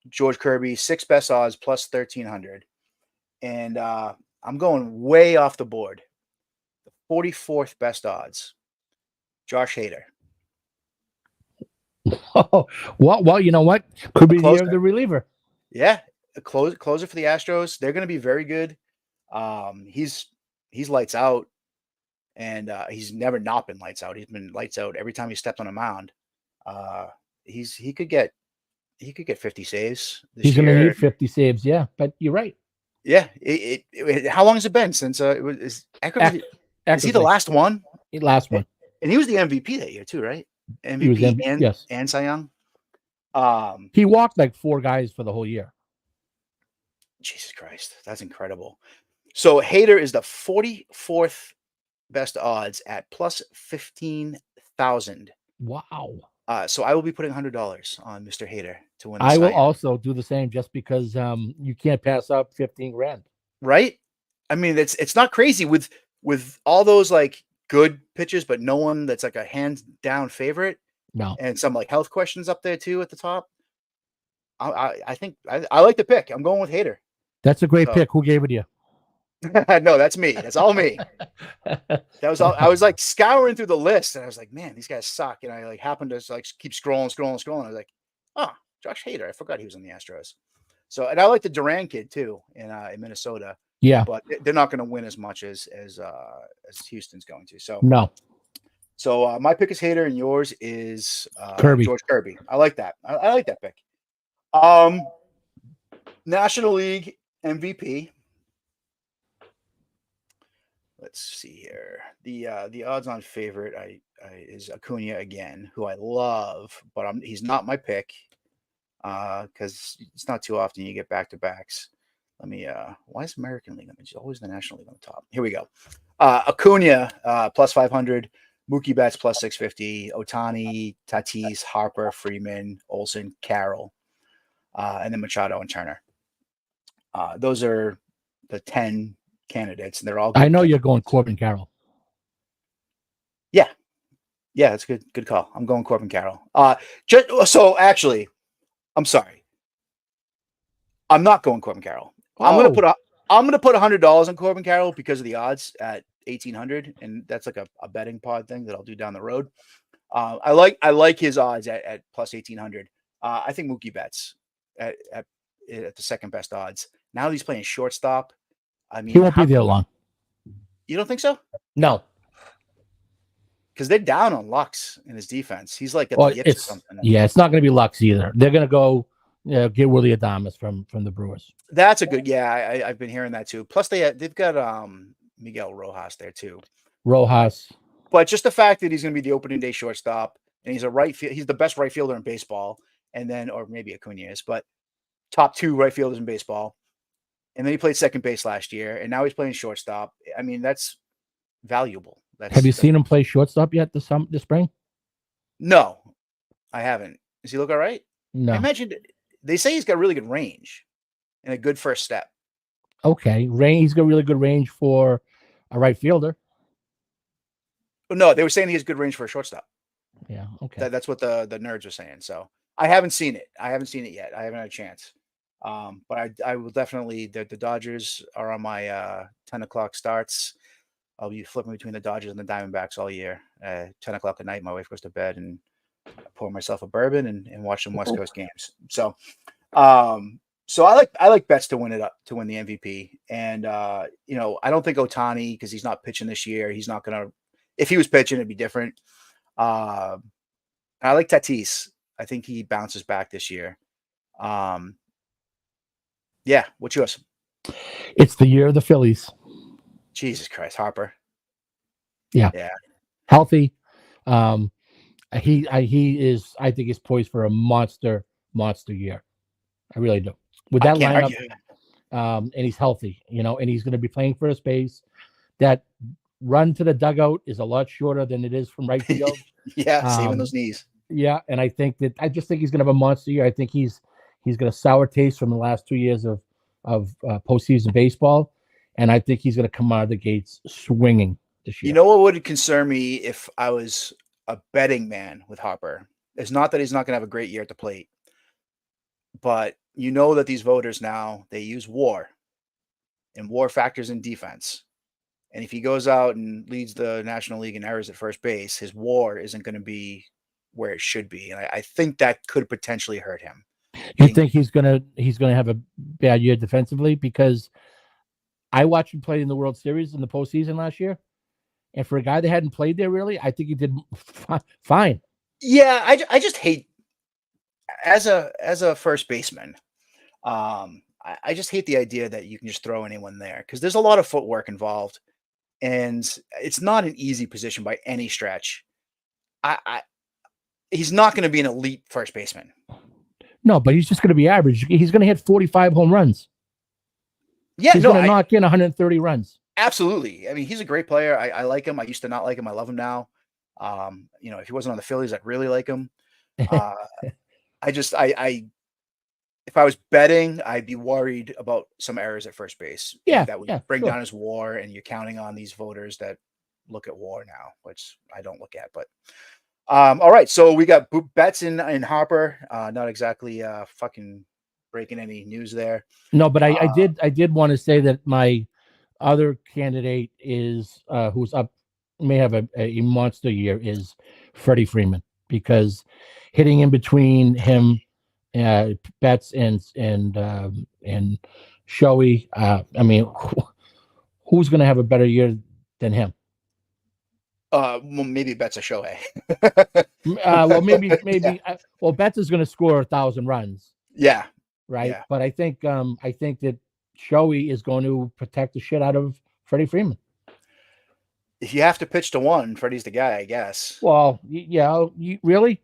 George Kirby, 6 best odds plus 1,300. And I'm going way off the board. 44th best odds, Josh Hader. well, you know what? Could be the year of Closer. the reliever. Yeah, a closer for the Astros. They're going to be very good. He's lights out, and he's never not been lights out. He's been lights out every time he stepped on a mound. He could get 50 saves this He's going to year. need 50 saves. Yeah, but you're right. Yeah. How long has it been since is he the last one? Last one. And he was the MVP that year too, right? He was MVP yes. and Cy Young. He walked like 4 guys for the whole year. Jesus Christ, that's incredible. So Hader is the 44th best odds at plus 15,000. Wow. So I will be putting $100 on Mr. Hader to win. I will also do the same just because you can't pass up 15 grand. Right? I mean, it's not crazy with all those like good pitches, but no one that's like a hands down favorite. No. And some like health questions up there too at the top. I think I like the pick. I'm going with Hader. That's a great pick. Who gave it to you? No, that's me. That's all me. That was all. I was like scouring through the list, and I was like, "Man, these guys suck." And I like happened to like keep scrolling. I was like, "Oh, Josh Hader. I forgot he was on the Astros." So, and I like the Duran kid too in Minnesota. Yeah, but they're not going to win as much as Houston's going to. So no. So my pick is Hader, and yours is Kirby. George Kirby. I like that. I like that pick. National League MVP. Let's see here. The odds-on favorite is Acuna again, who I love, but he's not my pick because it's not too often you get back-to-backs. Let me. Why is American League? It's always the National League on the top. Here we go. Acuna plus 500. Mookie Betts plus 650. Ohtani, Tatis, Harper, Freeman, Olsen, Carroll, and then Machado and Turner. Those are the 10 candidates, and they're all good. I know you're going Corbin Carroll. Yeah, that's good. Good call. I'm going Corbin Carroll. So actually, I'm sorry. I'm not going Corbin Carroll. Oh. I'm gonna put $100 on Corbin Carroll because of the odds at 1,800, and that's like a betting pod thing that I'll do down the road. I like his odds at plus 1,800. I think Mookie Betts at the second best odds. Now that he's playing shortstop, I mean, he won't be there long. You don't think so? No, because they're down on Lux in his defense. He's like at the yips or something. Yeah, it's not going to be Lux either. They're going to go get Willie Adames from the Brewers. That's a good. Yeah, I've been hearing that too. Plus they've got Miguel Rojas there too. Rojas. But just the fact that he's going to be the opening day shortstop and he's he's the best right fielder in baseball, and then or maybe Acuna is, but top 2 right fielders in baseball. and then he played second base last year, and now he's playing shortstop. I mean, that's valuable. Have you That's seen him play shortstop yet this spring? no, I haven't. Does he look all right? I No. imagine they say he's got really good range and a good first step. Okay, he's got really good range for a right fielder. No, they were saying he has good range for a shortstop. Yeah. Okay. That's what the nerds are saying. So I haven't seen it. I haven't seen it yet. I haven't had a chance. But I will definitely. The Dodgers are on my 10 o'clock starts. I'll be flipping between the Dodgers and the Diamondbacks all year. 10 o'clock at night, my wife goes to bed, and I pour myself a bourbon and watch some West Coast games. Um, so I like Betts to win it up to win the MVP. And I don't think Ohtani, because he's not pitching this year. He's not gonna. If he was pitching, it'd be different. Uh, I like Tatis. I think he bounces back this year. Yeah, what's yours? It's the year of the Phillies. Jesus Christ, Harper. Yeah. Yeah. Healthy. He is. I think he's poised for a monster year. I really do. With I that can't lineup, argue. and he's healthy, and he's going to be playing first base. That run to the dugout is a lot shorter than it is from right field. Yeah, saving those knees. Yeah, and I just think he's going to have a monster year. I think he's got a sour taste from the last 2 years of postseason baseball, and I think he's going to come out of the gates swinging this year. You know what would concern me if I was a betting man with Harper? It's not that he's not going to have a great year at the plate, but you know that these voters now, they use WAR, and WAR factors in defense. And if he goes out and leads the National League in errors at first base, his WAR isn't going to be where it should be, and I think that could potentially hurt him. You think he's gonna have a bad year defensively? Because I watched him play in the World Series in the postseason last year, and for a guy that hadn't played there really, I think he did fine. Yeah, I just hate as a first baseman. I just hate the idea that you can just throw anyone there, because there's a lot of footwork involved, and it's not an easy position by any stretch. He's not going to be an elite first baseman. No, but he's just going to be average. He's going to hit 45 home runs. Yeah, he's going to knock in 130 runs. Absolutely. I mean, he's a great player. I like him. I used to not like him. I love him now. If he wasn't on the Phillies, I'd really like him. If I was betting, I'd be worried about some errors at first base. Yeah, that would bring down his WAR, and you're counting on these voters that look at WAR now, which I don't look at. But all right, so we got Betts and Harper. Not exactly fucking breaking any news there. No, but I did want to say that my other candidate is who's up, may have a monster year, is Freddie Freeman, because hitting in between him, Betts and Shohei. I mean, who's going to have a better year than him? Well, maybe Betts or Shohei. Well, maybe. Yeah. Well, Betts is going to score 1,000 runs. Yeah. Right. Yeah. But I think that Shohei is going to protect the shit out of Freddie Freeman. If you have to pitch to one, Freddie's the guy, I guess. Well, yeah, really?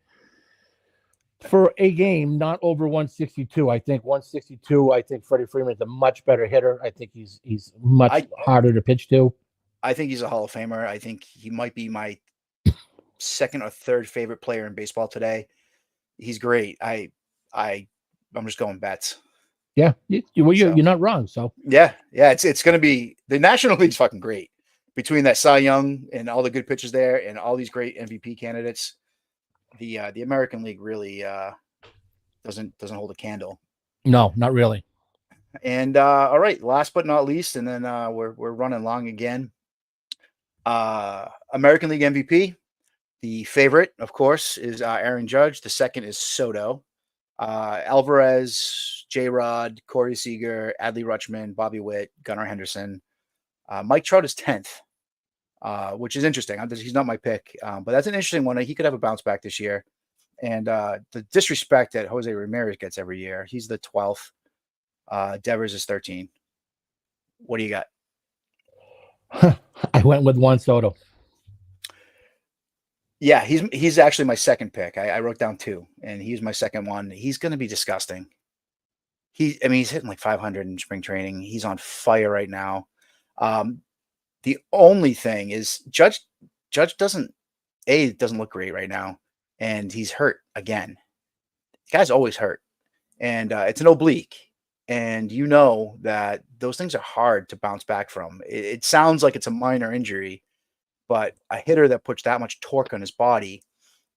For a game, not over 162. I think 162. I think Freddie Freeman is a much better hitter. I think he's much harder to pitch to. I think he's a Hall of Famer. I think he might be my second or third favorite player in baseball today. He's great. I'm just going Betts. Yeah, you're not wrong. So yeah, it's going to be, the National League's fucking great, between that Cy Young and all the good pitchers there and all these great MVP candidates. The American League really doesn't hold a candle. No, not really. And all right, last but not least, and then we're running long again. American League MVP. The favorite, of course, is Aaron Judge. The second is Soto. Alvarez, J-Rod, Corey Seager, Adley Rutschman, Bobby Witt, Gunnar Henderson. Mike Trout is 10th, which is interesting. He's not my pick, but that's an interesting one. He could have a bounce back this year. And the disrespect that Jose Ramirez gets every year, he's the 12th. Devers is 13. What do you got? I went with Juan Soto. Yeah, he's actually my second pick. I wrote down 2, and he's my second one. He's going to be disgusting. he's hitting like 500 in spring training. He's on fire right now. The only thing is Judge doesn't look great right now, and he's hurt again. The guy's always hurt, and it's an oblique, and you know that those things are hard to bounce back from. It sounds like it's a minor injury, but a hitter that puts that much torque on his body,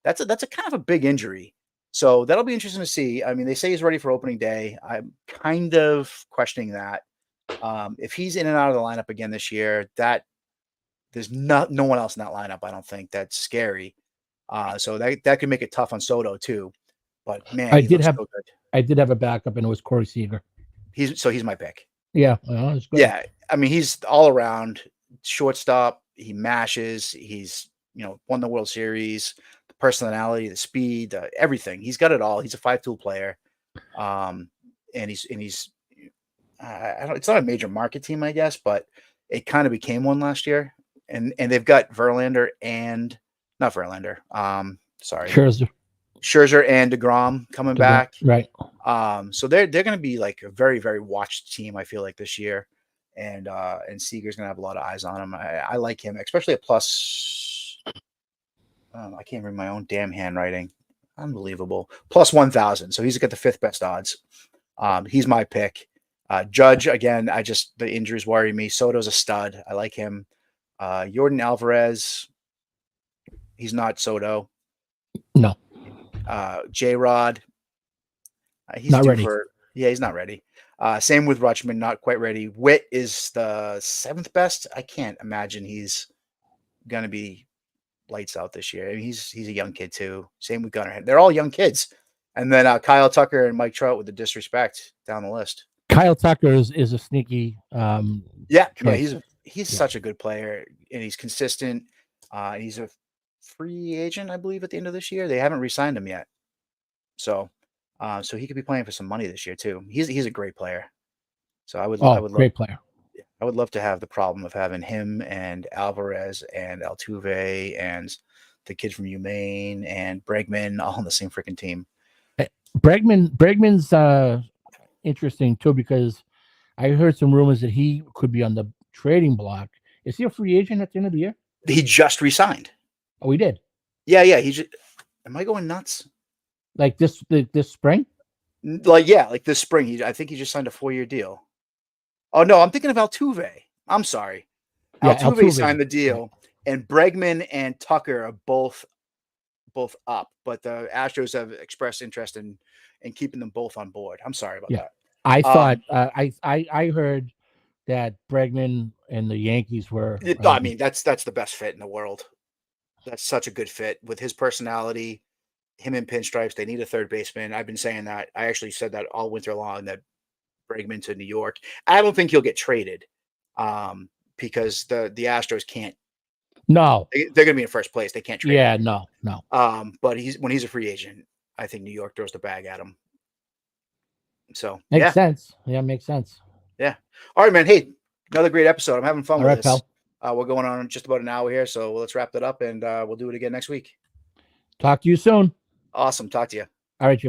that's a kind of a big injury. So that'll be interesting to see. I mean, they say he's ready for opening day. I'm kind of questioning that. If he's in and out of the lineup again this year, that there's no one else in that lineup. I don't think that's scary. So that could make it tough on Soto too. But man, he looks so good. I did have a backup, and it was Corey Seager. He's my pick. Yeah, well, it's good. Yeah, I mean he's all around shortstop. He mashes. He's won the World Series. The personality, the speed, everything. He's got it all. He's a 5-tool player. And he's I don't. It's not a major market team, I guess, but it kind of became one last year. And they've got Verlander and not Verlander. Sorry, Scherzer and DeGrom coming back. Right. So they're going to be like a very, very watched team, I feel like, this year. And Seager's going to have a lot of eyes on him. I like him, especially a plus. I can't read my own damn handwriting. Unbelievable. Plus 1,000. So he's got the 5th best odds. He's my pick. Judge, again, the injuries worry me. Soto's a stud. I like him. Yordan Alvarez, he's not Soto. No. J-Rod, he's not ready. He's not ready. Same with Rutschman, not quite ready. Witt is the 7th best. I can't imagine he's going to be lights out this year. I mean, he's a young kid too. Same with Gunnar. They're all young kids. And then Kyle Tucker and Mike Trout with the disrespect down the list. Kyle Tucker is a sneaky. He's such a good player, and he's consistent. He's a free agent, I believe, at the end of this year. They haven't re-signed him yet, so he could be playing for some money this year too. He's a great player. So I would great player. I would love to have the problem of having him and Alvarez and Altuve and the kid from UMaine and Bregman all on the same freaking team. Bregman's interesting too, because I heard some rumors that he could be on the trading block. Is he a free agent at the end of the year? He just re-signed. Oh, he did? Yeah. Am I going nuts? Like this spring? Like this spring. I think he just signed a 4-year deal. Oh, no, I'm thinking of Altuve. I'm sorry. Yeah, Altuve signed the deal, and Bregman and Tucker are both up, but the Astros have expressed interest in keeping them both on board. I'm sorry about that. I thought I heard that Bregman and the Yankees were. I mean, that's the best fit in the world. That's such a good fit with his personality, him in pinstripes. They need a third baseman. I've been saying that. I actually said that all winter long, that Bregman to New York. I don't think he'll get traded because the Astros can't. No, they're going to be in first place. They can't trade. Yeah, him. No. But when he's a free agent, I think New York throws the bag at him. So makes sense. Yeah, makes sense. Yeah. All right, man. Hey, another great episode. I'm having fun with this. Pal. We're going on just about an hour here, so let's wrap that up, and we'll do it again next week. Talk to you soon. Awesome. Talk to you. All right, Jim.